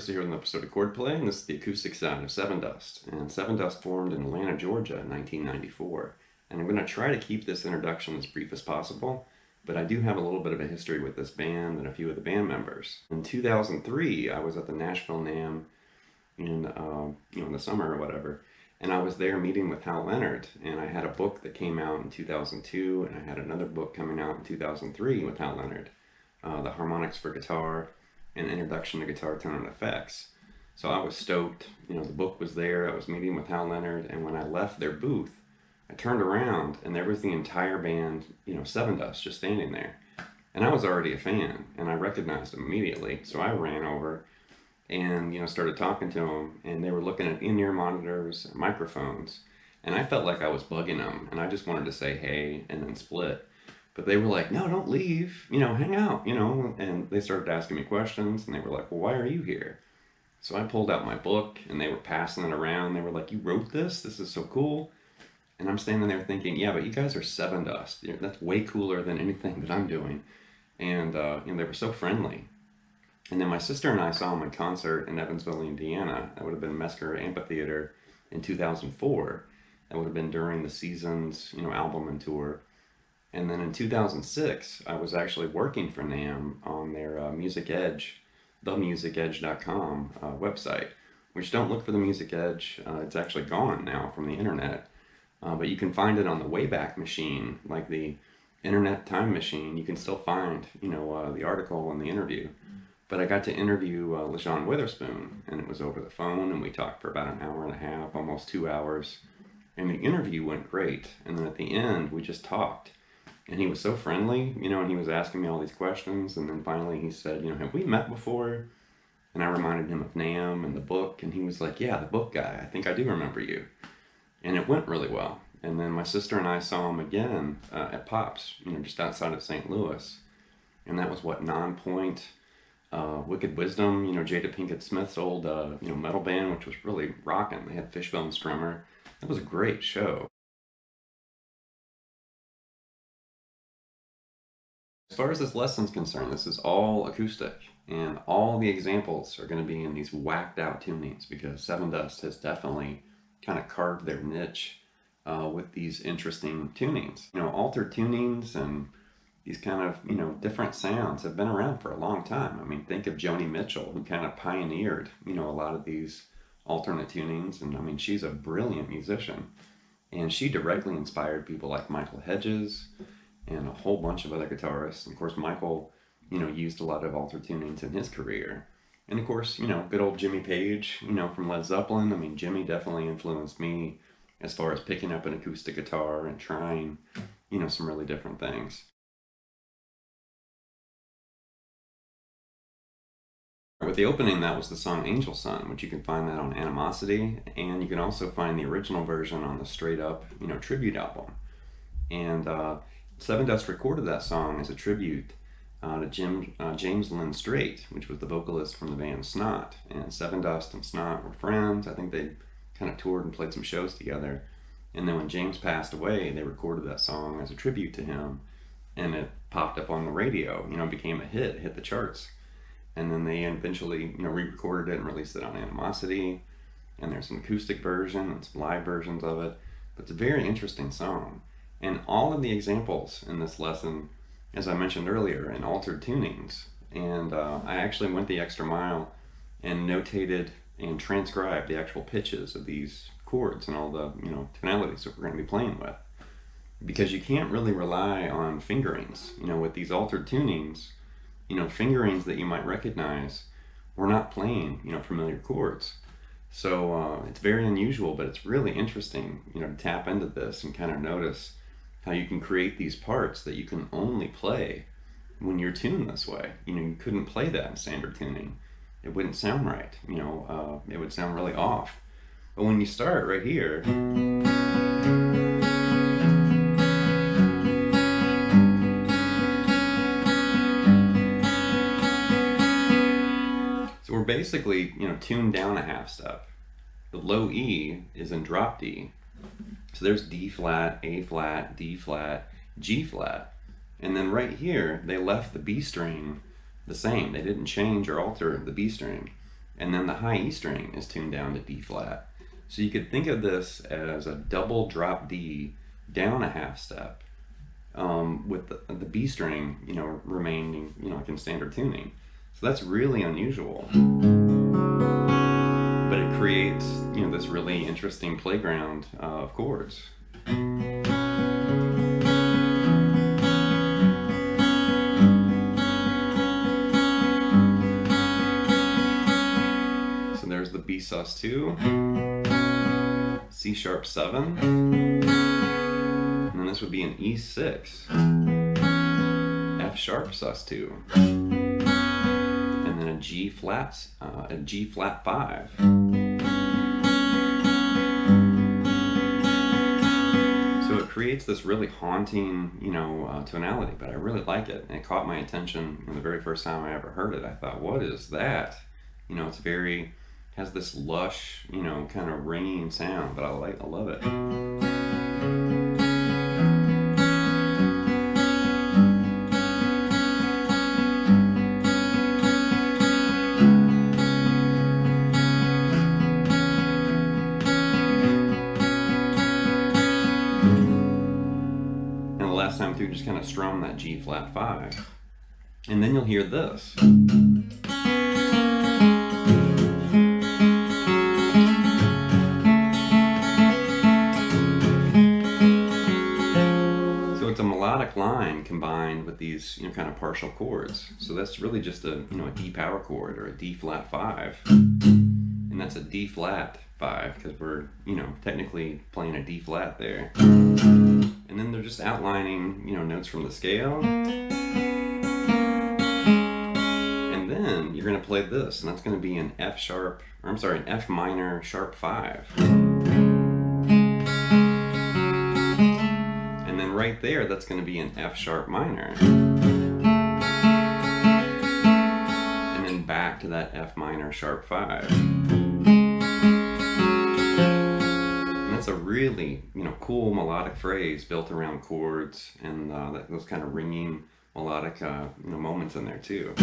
Here with an episode of Chordplay, and this is the Acoustic Side of Sevendust. And Sevendust formed in Atlanta, Georgia in 1994. And I'm going to try to keep this introduction as brief as possible, but I do have a little bit of a history with this band and a few of the band members. In 2003, I was at the Nashville NAMM in the summer or whatever, and I was there meeting with Hal Leonard, and I had a book that came out in 2002, and I had another book coming out in 2003 with Hal Leonard, The Harmonics for Guitar, an Introduction to Guitar Tone and Effects. So I was stoked, the book was there, I was meeting with Hal Leonard, and when I left their booth, I turned around and there was the entire band, Sevendust, just standing there. And I was already a fan, and I recognized them immediately, so I ran over and, started talking to them, and they were looking at in-ear monitors, microphones, and I felt like I was bugging them, and I just wanted to say hey, and then split. But they were like, no, don't leave, hang out, and they started asking me questions, and they were like, well, why are you here? So I pulled out my book, and they were passing it around. They were like, you wrote this? This is so cool. And I'm standing there thinking, yeah, but you guys are Sevendust. That's way cooler than anything that I'm doing. And they were so friendly. And then my sister and I saw them in concert in Evansville, Indiana. That would have been Mesker Amphitheater in 2004. That would have been during the Seasons, album and tour. And then in 2006, I was actually working for NAMM on their Music Edge, themusicedge.com website, which don't look for the Music Edge. It's actually gone now from the internet. But you can find it on the Wayback Machine, like the Internet Time Machine. You can still find, the article and the interview. But I got to interview Lajon Witherspoon, and it was over the phone, and we talked for about an hour and a half, almost 2 hours. And the interview went great. And then at the end, we just talked. And he was so friendly, and he was asking me all these questions. And then finally he said, have we met before? And I reminded him of NAMM and the book. And he was like, yeah, the book guy. I think I do remember you. And it went really well. And then my sister and I saw him again at Pops, just outside of St. Louis. And that was Non-Point, Wicked Wisdom, Jada Pinkett Smith's old, metal band, which was really rocking. They had Fishbone Strummer. That was a great show. As far as this lesson's concerned, this is all acoustic, and all the examples are going to be in these whacked out tunings, because Sevendust has definitely kind of carved their niche with these interesting tunings. Altered tunings and these kind of, different sounds have been around for a long time. I mean, think of Joni Mitchell, who kind of pioneered, a lot of these alternate tunings, and I mean, she's a brilliant musician, and she directly inspired people like Michael Hedges, and a whole bunch of other guitarists. And of course, Michael, used a lot of altered tunings in his career. And of course, good old Jimmy Page, from Led Zeppelin. I mean, Jimmy definitely influenced me as far as picking up an acoustic guitar and trying, some really different things. With the opening, that was the song Angel Sun, which you can find that on Animosity, and you can also find the original version on the Straight Up, tribute album. And Sevendust recorded that song as a tribute to James Lynn Strait, which was the vocalist from the band Snot. And Sevendust and Snot were friends. I think they kind of toured and played some shows together. And then when James passed away, they recorded that song as a tribute to him, and it popped up on the radio, became a hit, it hit the charts. And then they eventually, re-recorded it and released it on Animosity. And there's an acoustic version and some live versions of it. But it's a very interesting song. And all of the examples in this lesson, as I mentioned earlier, in altered tunings. And I actually went the extra mile and notated and transcribed the actual pitches of these chords and all the, tonalities that we're going to be playing with. Because you can't really rely on fingerings. With these altered tunings, fingerings that you might recognize, we're not playing, familiar chords. So it's very unusual, but it's really interesting, to tap into this and kind of notice how you can create these parts that you can only play when you're tuned this way. You couldn't play that in standard tuning. It wouldn't sound right. It would sound really off. But when you start right here, so we're basically, tuned down a half step. The low E is in drop D. So there's D flat, A flat, D flat, G flat. And then right here, they left the B string the same. They didn't change or alter the B string. And then the high E string is tuned down to D flat. So you could think of this as a double drop D down a half step, with the B string, remaining, like in standard tuning. So that's really unusual. But it creates, this really interesting playground of chords. So there's the B sus2, C sharp 7, and then this would be an E6, F sharp sus2, and then a G flat 5. So it creates this really haunting, tonality, but I really like it. And it caught my attention the very first time I ever heard it. I thought, what is that? It's has this lush, kind of ringing sound, but I love it. Time through, just kind of strum that G flat 5, and then you'll hear this. So it's a melodic line combined with these kind of partial chords. So that's really just a a D power chord or a D flat 5, and that's a D flat 5 because we're technically playing a D flat there. And then they're just outlining, notes from the scale. And then you're going to play this, and that's going to be an an F minor sharp 5. And then right there, that's going to be an F sharp minor. And then back to that F minor sharp 5. It's a really, cool melodic phrase built around chords and those kind of ringing melodic, moments in there too.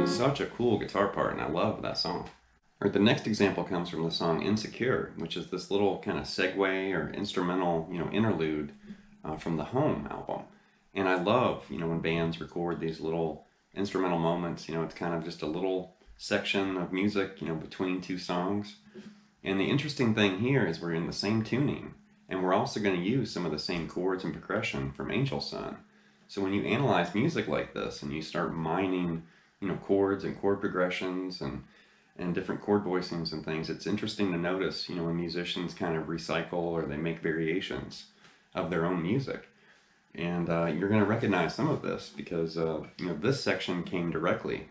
Such a cool guitar part, and I love that song. All right, the next example comes from the song Insecure, which is this little kind of segue or instrumental, interlude from the Home album. And I love, when bands record these little instrumental moments, it's kind of just a little section of music, between two songs. And the interesting thing here is we're in the same tuning, and we're also going to use some of the same chords and progression from Angel Sun. So when you analyze music like this and you start mining chords and chord progressions and different chord voicings and things, it's interesting to notice, when musicians kind of recycle or they make variations of their own music. And you're going to recognize some of this because, this section came directly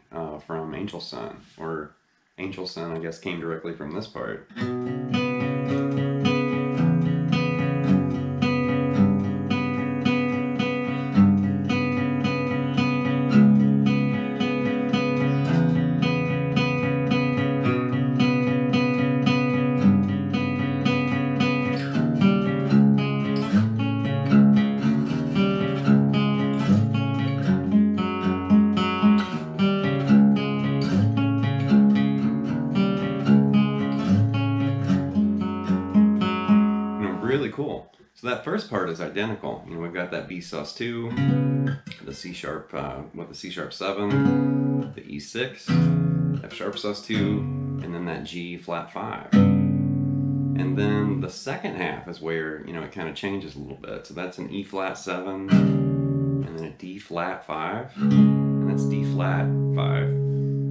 from Angel Sun, or Angel Sun, I guess, came directly from this part. Really cool. So that first part is identical. We've got that B sus2, the C sharp with the C sharp 7, the E6, F sharp sus2, and then that G flat 5. And then the second half is where, you know, it kind of changes a little bit. So that's an E flat 7, and then a D flat 5, and that's D flat 5.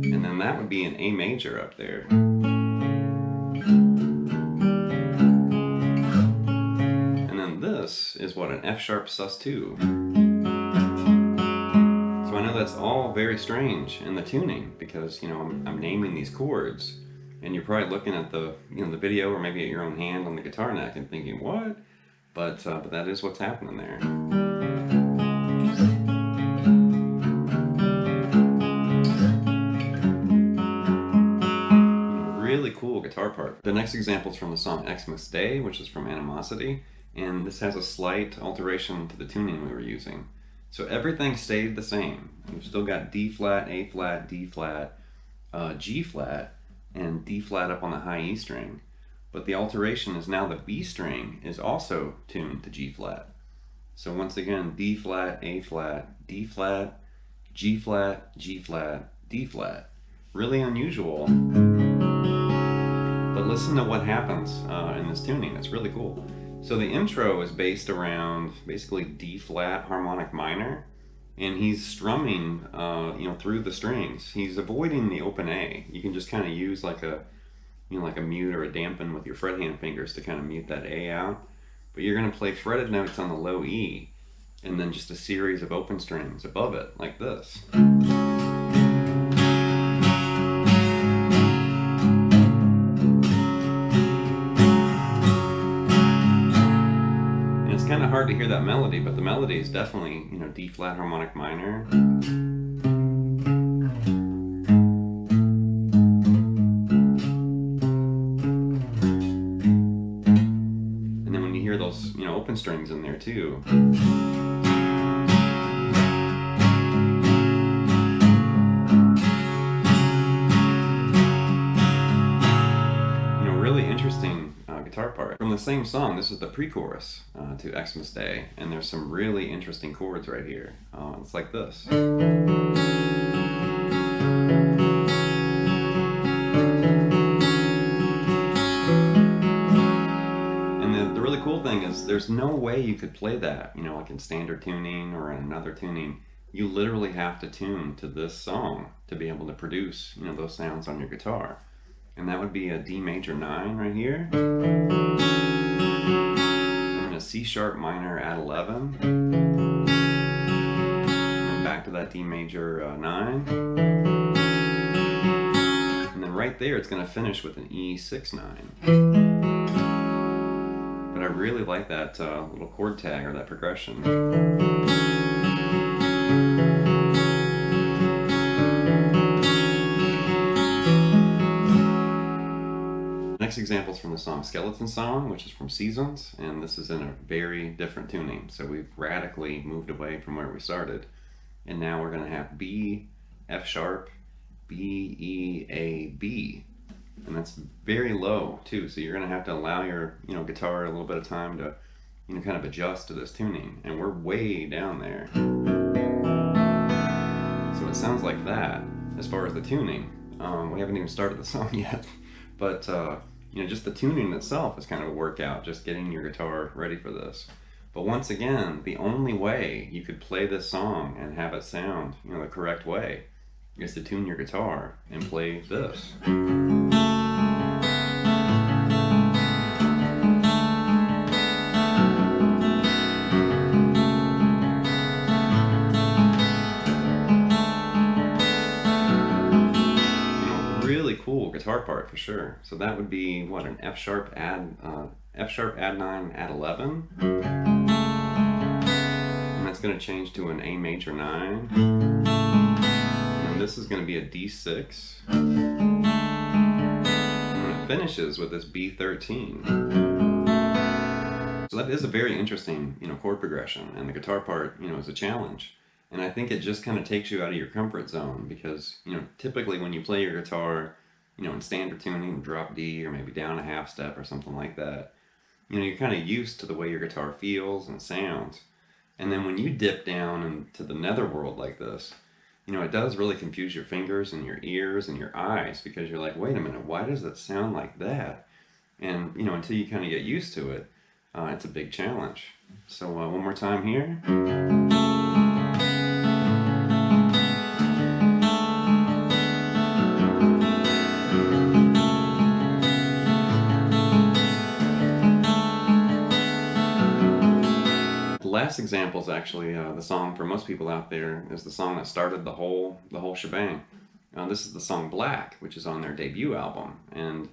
And then that would be an A major up there. And then this is what, an F sharp sus2. So I know that's all very strange in the tuning because, you know, I'm naming these chords, and you're probably looking at the, you know, the video or maybe at your own hand on the guitar neck and thinking, what? But that is what's happening there. Really cool guitar part. The next example is from the song Xmas Day, which is from Animosity, and this has a slight alteration to the tuning we were using. So everything stayed the same. We've still got D flat, A flat, D flat, G flat, and D flat up on the high E string. But the alteration is now the B string is also tuned to G flat. So once again, D flat, A flat, D flat, G flat, G flat, D flat. Really unusual. But listen to what happens in this tuning. It's really cool. So the intro is based around basically D flat harmonic minor, and he's strumming you know, through the strings. He's avoiding the open A. You can just kind of use like a, you know, like a mute or a dampen with your fret hand fingers to kind of mute that A out. But you're going to play fretted notes on the low E, and then just a series of open strings above it, like this. Kind of hard to hear that melody, but the melody is definitely, you know, D flat harmonic minor. And then when you hear those, you know, open strings in there too. You know, really interesting guitar part. From the same song, this is the pre-chorus to Xmas Day, and there's some really interesting chords right here. It's like this. And the really cool thing is there's no way you could play that, you know, like in standard tuning or in another tuning. You literally have to tune to this song to be able to produce, you know, those sounds on your guitar. And that would be a D major 9 right here, and a C sharp minor at 11, and back to that D major 9, and then right there it's going to finish with an E6 9. But I really like that little chord tag or that progression. Next example is from the song Skeleton Song, which is from Seasons, and this is in a very different tuning. So we've radically moved away from where we started, and now we're going to have B, F sharp, B, E, A, B, and that's very low too. So you're going to have to allow your, you know, guitar a little bit of time to, you know, kind of adjust to this tuning, and we're way down there. So it sounds like that as far as the tuning. We haven't even started the song yet, but you know, just the tuning itself is kind of a workout, just getting your guitar ready for this. But once again, the only way you could play this song and have it sound, you know, the correct way is to tune your guitar and play this. Cool guitar part for sure. So that would be what, an F sharp add 9 add 11, and that's going to change to an A major 9, and this is going to be a D6, and it finishes with this B13. So that is a very interesting, you know, chord progression, and the guitar part, you know, is a challenge. And I think it just kind of takes you out of your comfort zone because, you know, typically when you play your guitar, you know, in standard tuning, drop D or maybe down a half step or something like that, you know, you're kind of used to the way your guitar feels and sounds. And then when you dip down into the netherworld like this, you know, it does really confuse your fingers and your ears and your eyes, because you're like, wait a minute, why does it sound like that? And, you know, until you kind of get used to it, it's a big challenge. So one more time here. The last example is actually the song for most people out there is the song that started the whole shebang. This is the song Black, which is on their debut album. And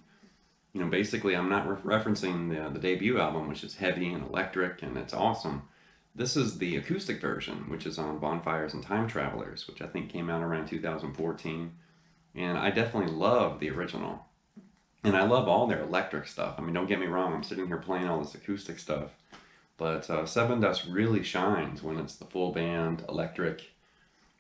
you know, basically I'm not referencing the debut album, which is heavy and electric and it's awesome. This is the acoustic version, which is on Bonfires and Time Travelers, which I think came out around 2014. And I definitely love the original. And I love all their electric stuff. I mean, don't get me wrong, I'm sitting here playing all this acoustic stuff. But Sevendust really shines when it's the full band, electric.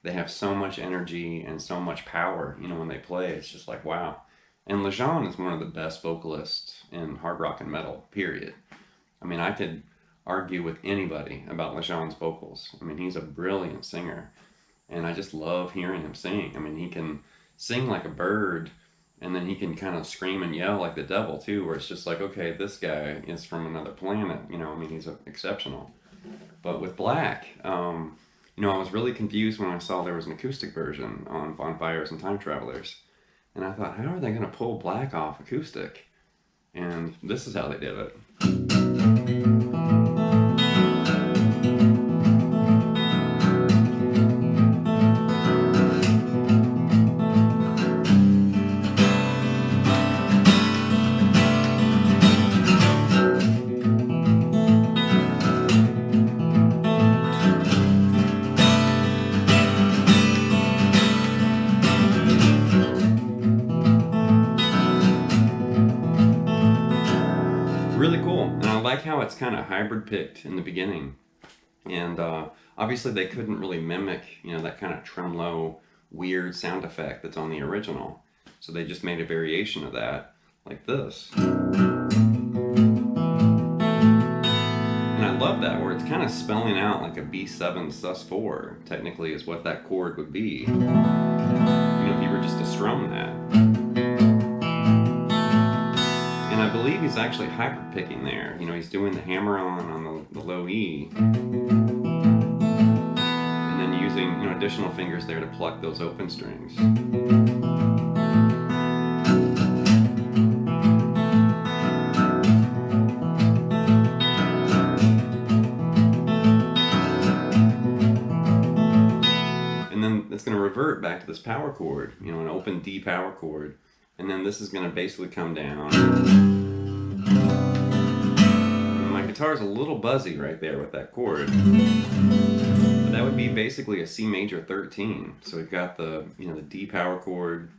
They have so much energy and so much power, you know, when they play. It's just like, wow. And Lajon is one of the best vocalists in hard rock and metal, period. I mean, I could argue with anybody about Lajon's vocals. I mean, he's a brilliant singer. And I just love hearing him sing. I mean, he can sing like a bird, and then he can kind of scream and yell like the devil too, where it's just like, okay, this guy is from another planet, you know, I mean, he's exceptional. But with Black, you know, I was really confused when I saw there was an acoustic version on Bonfires and Time Travelers. And I thought, how are they going to pull Black off acoustic? And this is how they did it. Really cool, and I like how it's kind of hybrid picked in the beginning, and obviously they couldn't really mimic, you know, that kind of tremolo weird sound effect that's on the original, so they just made a variation of that like this. And I love that, where it's kind of spelling out like a B7 sus4 technically is what that chord would be, you know, if you were just to strum that. And I believe he's actually hybrid picking there. You know, he's doing the hammer on the low E. And then using, you know, additional fingers there to pluck those open strings. And then it's going to revert back to this power chord, you know, an open D power chord. And then this is going to basically come down. And my guitar's a little buzzy right there with that chord. But that would be basically a C major 13. So we've got the, you know, the D power chord.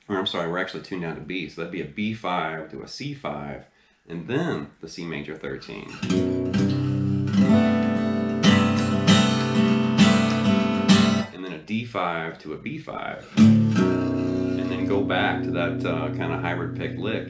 Or I'm sorry, we're actually tuned down to B. So that'd be a B5 to a C5. And then the C major 13. And then a D5 to a B5. And go back to that kind of hybrid pick lick.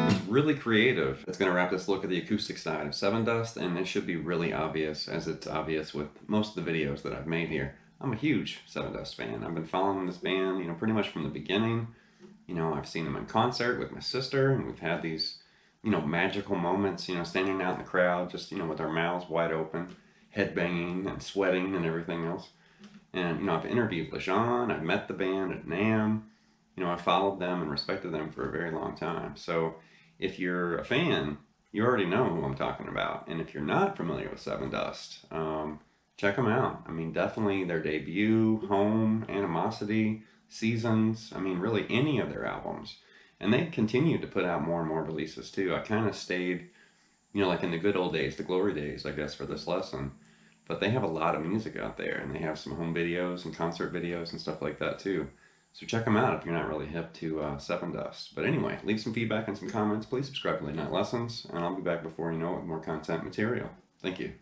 It's really creative. It's going to wrap this look at the acoustic side of Sevendust, and it should be really obvious, as it's obvious with most of the videos that I've made here. I'm a huge Sevendust fan. I've been following this band, you know, pretty much from the beginning. You know, I've seen them in concert with my sister, and we've had these, you know, magical moments, you know, standing out in the crowd, just, you know, with our mouths wide open, head banging and sweating and everything else. And, you know, I've interviewed Lajon, I've met the band at NAMM, you know, I followed them and respected them for a very long time. So if you're a fan, you already know who I'm talking about. And if you're not familiar with Sevendust, check them out. I mean, definitely their debut, Home, Animosity, Seasons, I mean, really any of their albums. And they continue to put out more and more releases too. I kind of stayed, you know, like in the good old days, the glory days, I guess, for this lesson. But they have a lot of music out there, and they have some home videos and concert videos and stuff like that too. So check them out if you're not really hip to Sevendust. But anyway, leave some feedback and some comments. Please subscribe to Late Night Lessons, and I'll be back before you know it with more content material. Thank you.